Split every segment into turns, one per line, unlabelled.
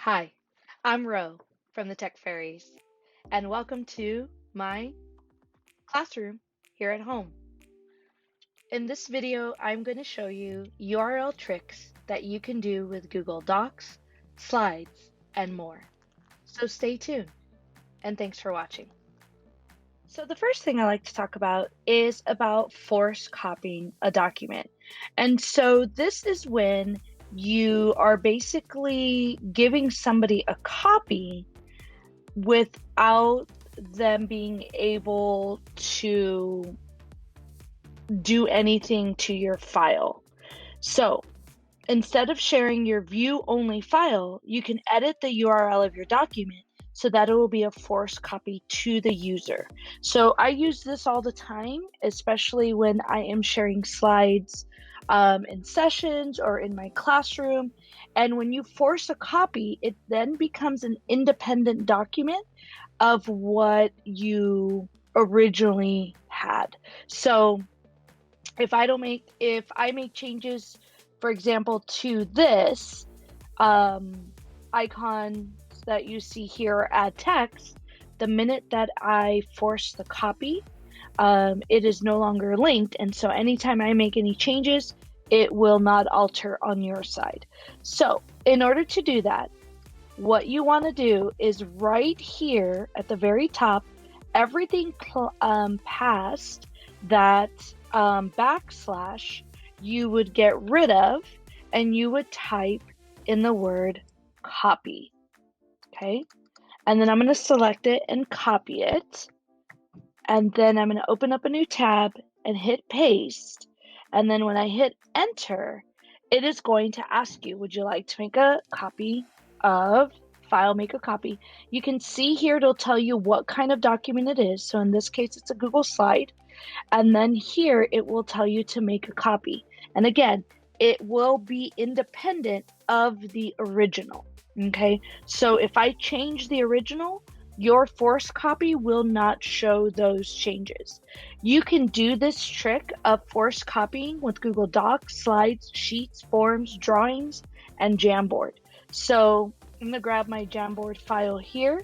Hi, I'm Ro from the Tech Fairies, and welcome to my classroom here at home. In this video, I'm going to show you URL tricks that you can do with Google Docs, slides, and more. So stay tuned, and thanks for watching. So the first thing I like to talk about is about force copying a document. And so this is when you are basically giving somebody a copy without them being able to do anything to your file. So instead of sharing your view only file, you can edit the URL of your document so that it will be a forced copy to the user. So I use this all the time, especially when I am sharing slides in sessions or in my classroom. And when you force a copy, it then becomes an independent document of what you originally had. So if I make changes, for example, to this icon that you see here, add text, the minute that I force the copy, it is no longer linked. And so anytime I make any changes, it will not alter on your side. So in order to do that, what you want to do is right here at the very top, everything past that backslash, you would get rid of, and you would type in the word copy. Okay, and then I'm going to select it and copy it, and then I'm going to open up a new tab and hit paste. And then when I hit enter, it is going to ask you, would you like to make a copy of file, make a copy. You can see here, it'll tell you what kind of document it is. So in this case, it's a Google slide. And then here, it will tell you to make a copy. And again, it will be independent of the original. Okay, so if I change the original, your force copy will not show those changes. You can do this trick of force copying with Google Docs, slides, sheets, forms, drawings, and Jamboard. So I'm gonna grab my Jamboard file here.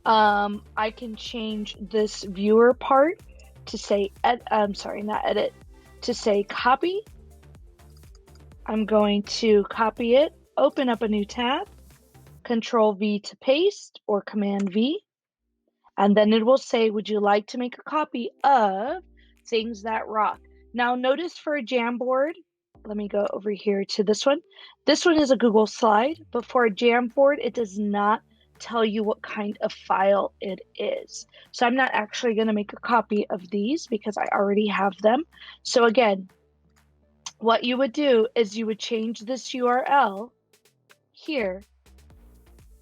I can change this viewer part to say, to say copy. I'm going to copy it, open up a new tab, Control V to paste or Command V, and then it will say, would you like to make a copy of things that rock? Now notice for a Jamboard, let me go over here to this one. This one is a Google slide, but for a Jamboard, it does not tell you what kind of file it is. So I'm not actually going to make a copy of these because I already have them. So again, what you would do is you would change this URL here.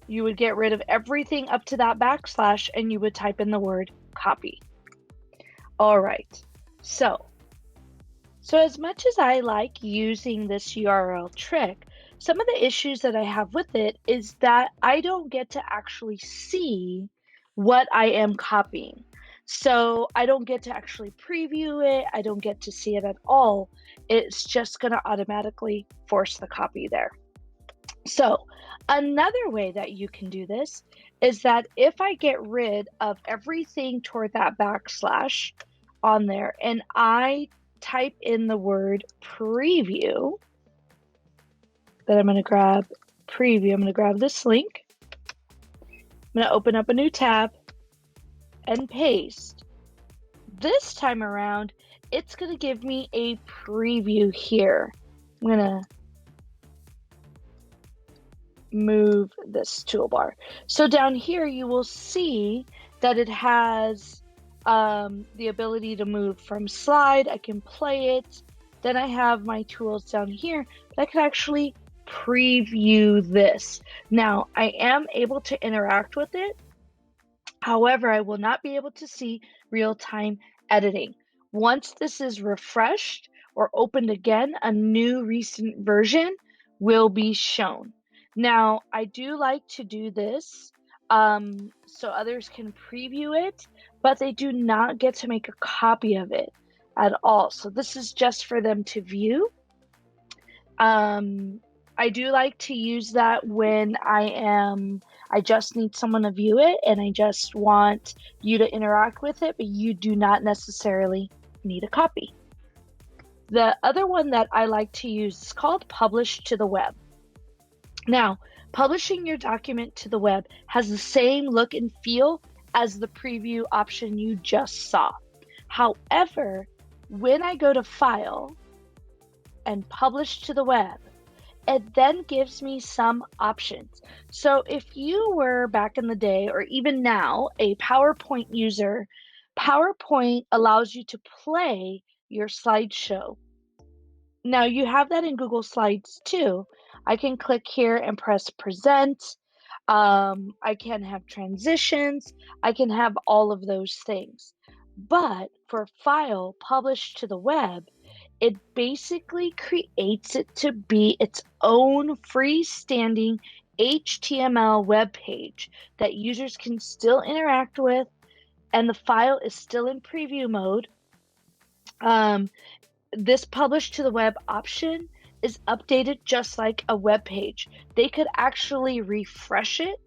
You would get rid of everything up to that backslash and you would type in the word copy. All right, so as much as I like using this URL trick, some of the issues that I have with it is that I don't get to actually see what I am copying. So I don't get to actually preview it. I don't get to see it at all. It's just going to automatically force the copy there. So another way that you can do this is that if I get rid of everything toward that backslash on there and I type in the word preview, then I'm going to grab preview. I'm going to grab this link. I'm going to open up a new tab and paste. This time around, it's going to give me a preview here. I'm going to move this toolbar. So down here, you will see that it has the ability to move from slide. I can play it. Then I have my tools down here, but I can actually preview this. Now, I am able to interact with it. However, I will not be able to see real-time editing. Once this is refreshed or opened again, a new recent version will be shown. Now, I do like to do this so others can preview it, but they do not get to make a copy of it at all. So this is just for them to view. I do like to use that when I just need someone to view it and I just want you to interact with it, but you do not necessarily need a copy. The other one that I like to use is called Publish to the Web. Now, publishing your document to the web has the same look and feel as the preview option you just saw. However, when I go to File and Publish to the Web, it then gives me some options. So if you were back in the day, or even now, a PowerPoint user, PowerPoint allows you to play your slideshow. Now you have that in Google Slides too. I can click here and press present. I can have transitions. I can have all of those things. But for File, Publish to the Web, it basically creates it to be its own freestanding HTML web page that users can still interact with, and the file is still in preview mode. This Publish to the Web option is updated just like a web page. They could actually refresh it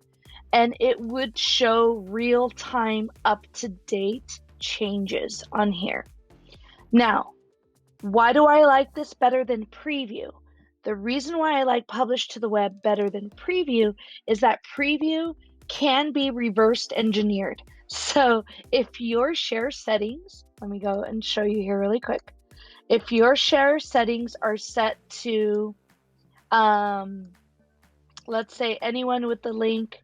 and it would show real-time, up-to-date changes on here. Now, why do I like this better than preview? The reason why I like Publish to the Web better than preview is that preview can be reversed engineered. So if your share settings, let me go and show you here really quick. If your share settings are set to, let's say anyone with the link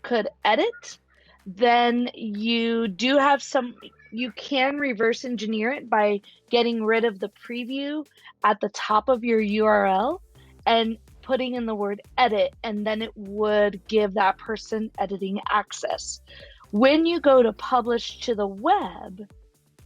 could edit, then you do have you can reverse engineer it by getting rid of the preview at the top of your URL and putting in the word edit, and then it would give that person editing access. When you go to Publish to the Web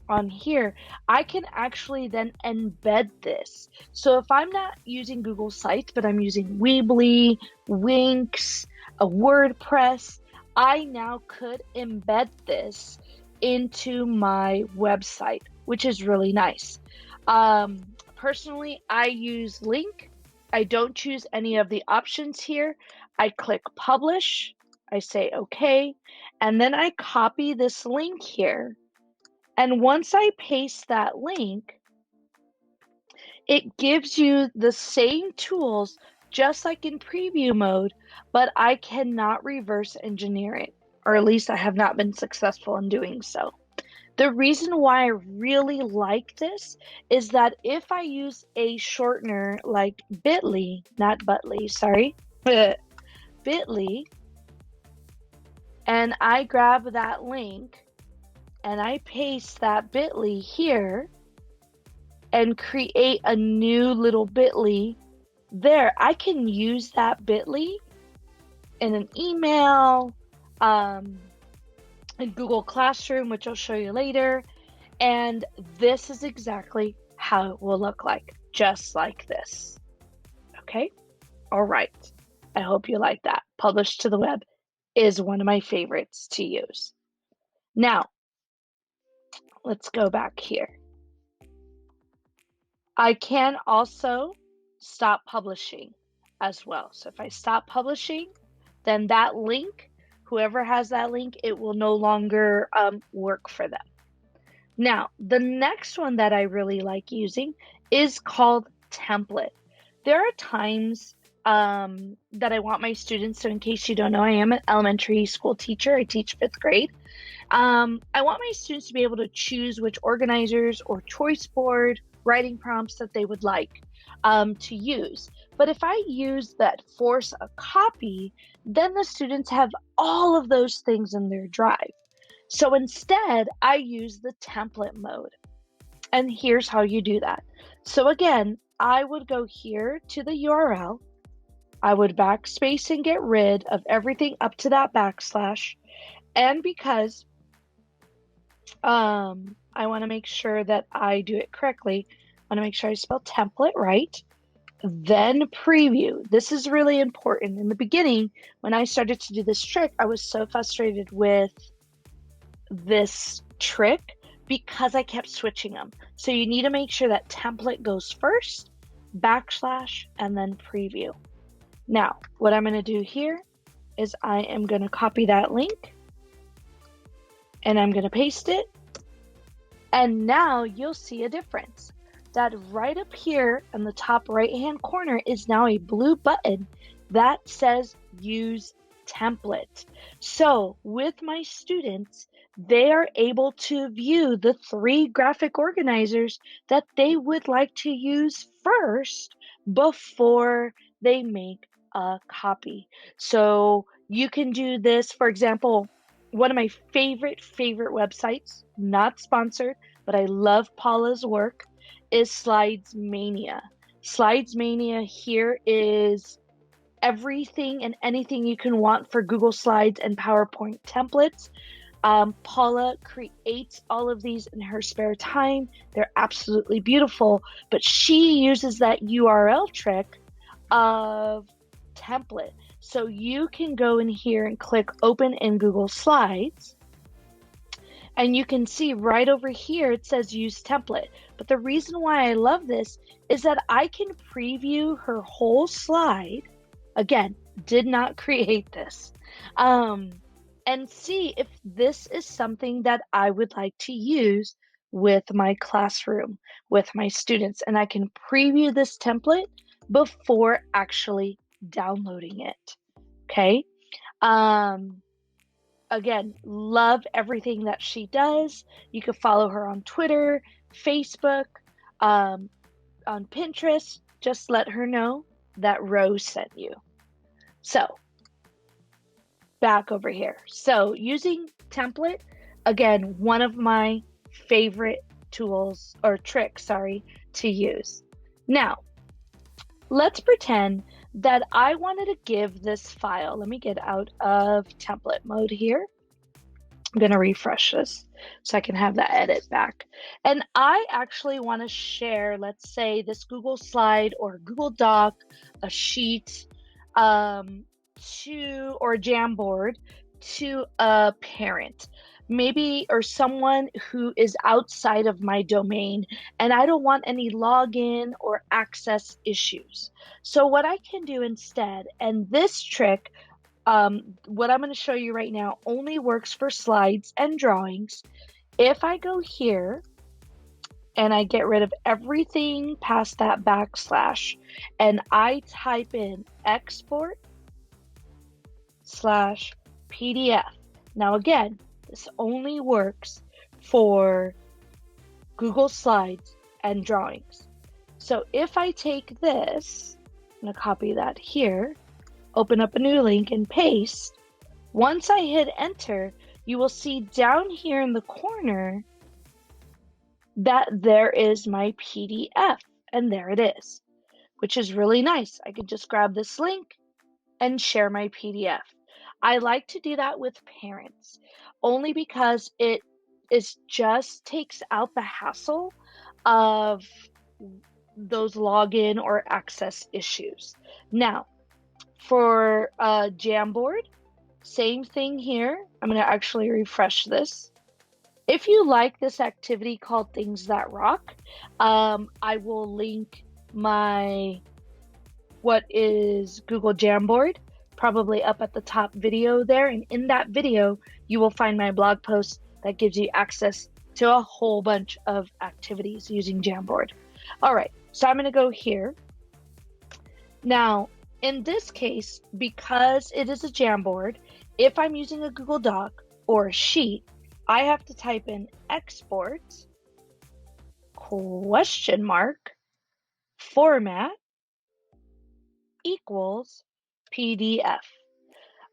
on here, I can actually then embed this. So if I'm not using Google Sites, but I'm using Weebly, Wix, a WordPress, I now could embed this into my website, which is really nice. Personally, I use link. I don't choose any of the options here. I click publish, I say okay, and then I copy this link here. And once I paste that link, it gives you the same tools just like in preview mode, but I cannot reverse engineer it, or at least I have not been successful in doing so. The reason why I really like this is that if I use a shortener like bit.ly, not Butly, sorry, bit.ly, and I grab that link and I paste that bit.ly here and create a new little bit.ly there, I can use that bit.ly in an email, in Google Classroom, which I'll show you later. And this is exactly how it will look like, just like this. Okay? All right. I hope you like that. Publish to the Web is one of my favorites to use. Now, let's go back here. I can also stop publishing as well. So if I stop publishing, then that link, whoever has that link, it will no longer work for them. Now, the next one that I really like using is called template. There are times that I want my students, so in case you don't know, I am an elementary school teacher. I teach 5th grade. I want my students to be able to choose which organizers or choice board writing prompts that they would like to use. But if I use that force a copy, then the students have all of those things in their drive. So instead, I use the template mode. And here's how you do that. So again, I would go here to the URL. I would backspace and get rid of everything up to that backslash. And because I want to make sure that I do it correctly, I want to make sure I spell template right. Then preview. This is really important. In the beginning, when I started to do this trick, I was so frustrated with this trick because I kept switching them. So you need to make sure that template goes first backslash, and then preview. Now, what I'm going to do here is I am going to copy that link and I'm going to paste it. And now you'll see a difference. That right up here in the top right-hand corner is now a blue button that says use template. So with my students, they are able to view the 3 graphic organizers that they would like to use first before they make a copy. So you can do this, for example, one of my favorite websites, not sponsored, but I love Paula's work, is Slides Mania. Slides Mania here is everything and anything you can want for Google Slides and PowerPoint templates. Paula creates all of these in her spare time. They're absolutely beautiful, but she uses that URL trick of template. So you can go in here and click open in Google Slides, and you can see right over here it says use template. But the reason why I love this is that I can preview her whole slide. Again, did not create this. And see if this is something that I would like to use with my classroom, with my students. And I can preview this template before actually downloading it. Okay. Again, love everything that she does. You can follow her on Twitter, Facebook, on Pinterest. Just let her know that Rose sent you. So back over here. So using template, again, one of my favorite tools or tricks, to use. Now, let's pretend that I wanted to give this file. Let me get out of template mode here. I'm going to refresh this so I can have that edit back. And I actually want to share, let's say, this Google slide or Google Doc, a sheet, or Jamboard to a parent, maybe, or someone who is outside of my domain, and I don't want any login or access issues. So what I can do instead, and this trick, what I'm going to show you right now only works for slides and drawings. If I go here and I get rid of everything past that backslash and I type in export/PDF. Now again, this only works for Google Slides and drawings. So if I take this, I'm going to copy that here, open up a new link and paste. Once I hit enter, you will see down here in the corner that there is my PDF, and there it is, which is really nice. I could just grab this link and share my PDF. I like to do that with parents only because it just takes out the hassle of those login or access issues. Now, for Jamboard, same thing here. I'm going to actually refresh this. If you like this activity called Things That Rock, I will link my what is Google Jamboard probably up at the top video there. And in that video, you will find my blog post that gives you access to a whole bunch of activities using Jamboard. All right, so I'm going to go here. Now, in this case, because it is a Jamboard, if I'm using a Google Doc or a sheet, I have to type in export (format) equals PDF.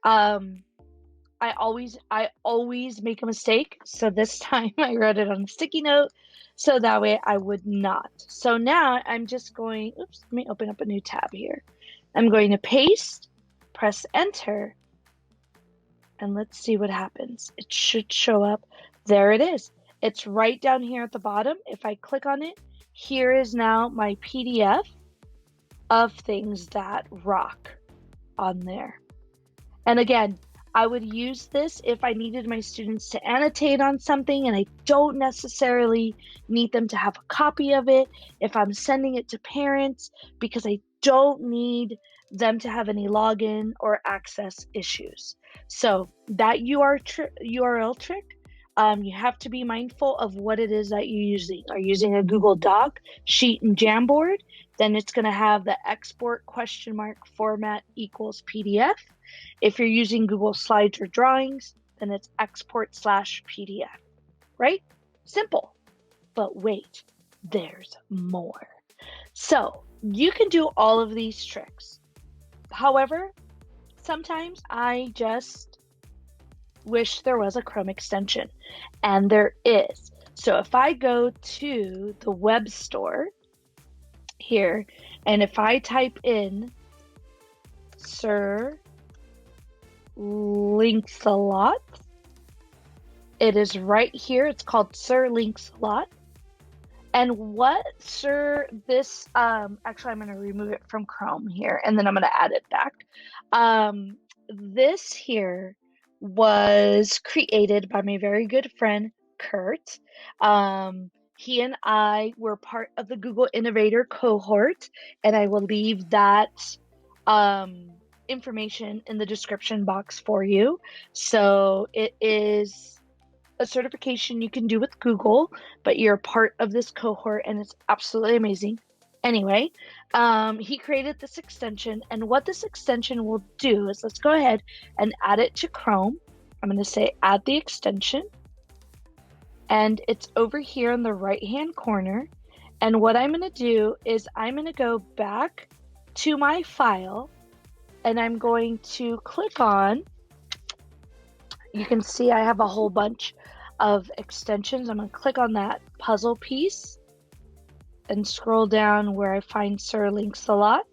I always make a mistake, so this time I wrote it on a sticky note so that way I would not. So now I'm just going, let me open up a new tab here. I'm going to paste, press enter, and let's see what happens. It should show up. There it is. It's right down here at the bottom. If I click on it, here is now my PDF of Things That Rock on there. And again, I would use this if I needed my students to annotate on something and I don't necessarily need them to have a copy of it. If I'm sending it to parents because I don't need them to have any login or access issues. So that URL trick, you have to be mindful of what it is that you're using. Are you using a Google Doc, Sheet, and Jamboard? Then it's going to have the export ? Format equals PDF. If you're using Google Slides or Drawings, then it's export/PDF, right? Simple. But wait, there's more. So you can do all of these tricks. However, sometimes I just wish there was a Chrome extension, and there is. So if I go to the web store here, and if I type in Sir Links-a-Lot, it is right here. It's called Sir Links-a-Lot. And what actually I'm going to remove it from Chrome here, and then I'm going to add it back. This here was created by my very good friend, Kurt. He and I were part of the Google Innovator cohort, and I will leave that information in the description box for you. So it is a certification you can do with Google, but you're part of this cohort and it's absolutely amazing. Anyway, he created this extension, and what this extension will do is, let's go ahead and add it to Chrome. I'm going to say add the extension, and it's over here in the right hand corner. And what I'm going to do is I'm going to go back to my file, and I'm going to click on, you can see I have a whole bunch of extensions. I'm going to click on that puzzle piece and scroll down where I find Sir Links-a-Lot.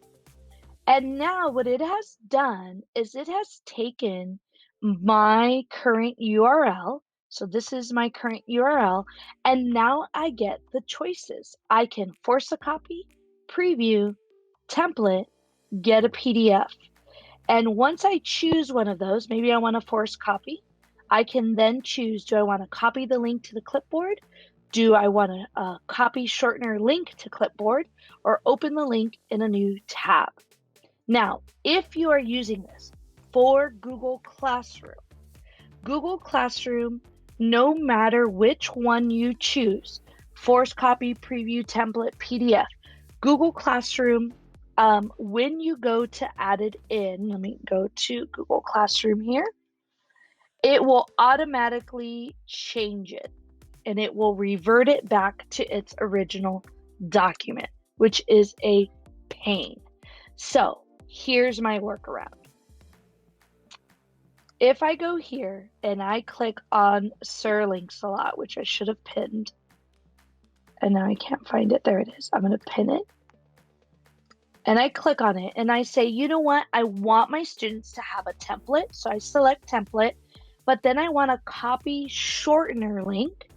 And now what it has done is it has taken my current URL. So this is my current URL. And now I get the choices. I can force a copy, preview, template, get a PDF. And once I choose one of those, maybe I want to force copy, I can then choose, do I want to copy the link to the clipboard? Do I want to copy shortener link to clipboard, or open the link in a new tab? Now, if you are using this for Google Classroom, no matter which one you choose, force copy, preview, template, PDF, Google Classroom, when you go to add it in, let me go to Google Classroom here, it will automatically change it, and it will revert it back to its original document, which is a pain. So here's my workaround. If I go here and I click on Sir Links-a-Lot, which I should have pinned, and now I can't find it, there it is. I'm going to pin it. And I click on it and I say, you know what? I want my students to have a template. So I select template, but then I want to copy shortener link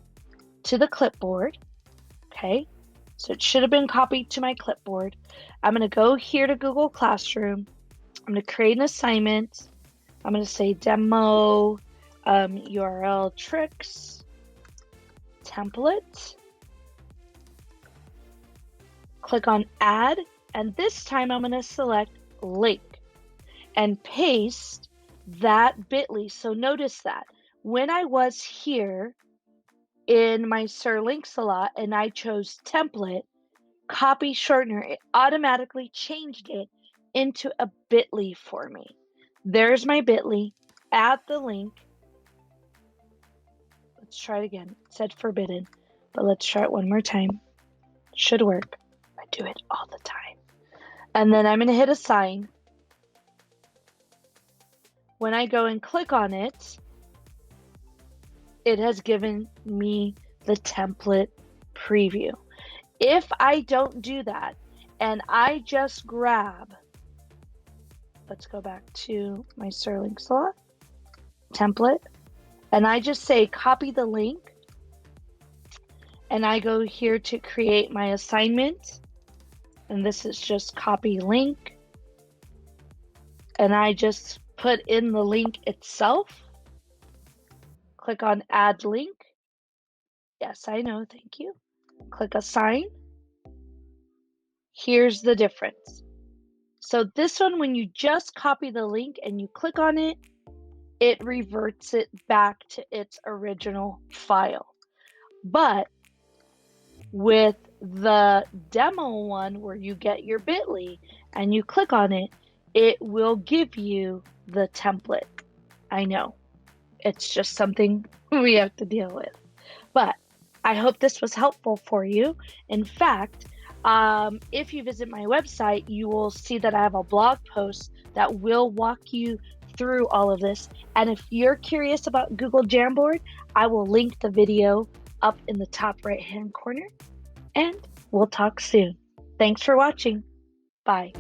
to the clipboard. Okay. So it should have been copied to my clipboard. I'm going to go here to Google Classroom. I'm going to create an assignment. I'm going to say demo URL tricks template. Click on add. And this time I'm going to select link and paste that bit.ly. So notice that when I was here in my Sir Links-a-Lot and I chose template, copy shortener, it automatically changed it into a bit.ly for me. There's my bit.ly. Add the link. Let's try it again. It said forbidden, but let's try it one more time. Should work. I do it all the time. And then I'm going to hit assign. When I go and click on it, it has given me the template preview. If I don't do that and I just grab, let's go back to my Sir Links-a-Lot template, and I just say copy the link, and I go here to create my assignment, and this is just copy link, and I just put in the link itself. Click on Add Link. Yes, I know, thank you. Click Assign. Here's the difference. So this one, when you just copy the link and you click on it, it reverts it back to its original file. But with the demo one where you get your bit.ly and you click on it, it will give you the template. I know, it's just something we have to deal with. But I hope this was helpful for you. In fact, if you visit my website, you will see that I have a blog post that will walk you through all of this. And if you're curious about Google Jamboard, I will link the video up in the top right-hand corner. And we'll talk soon. Thanks for watching. Bye.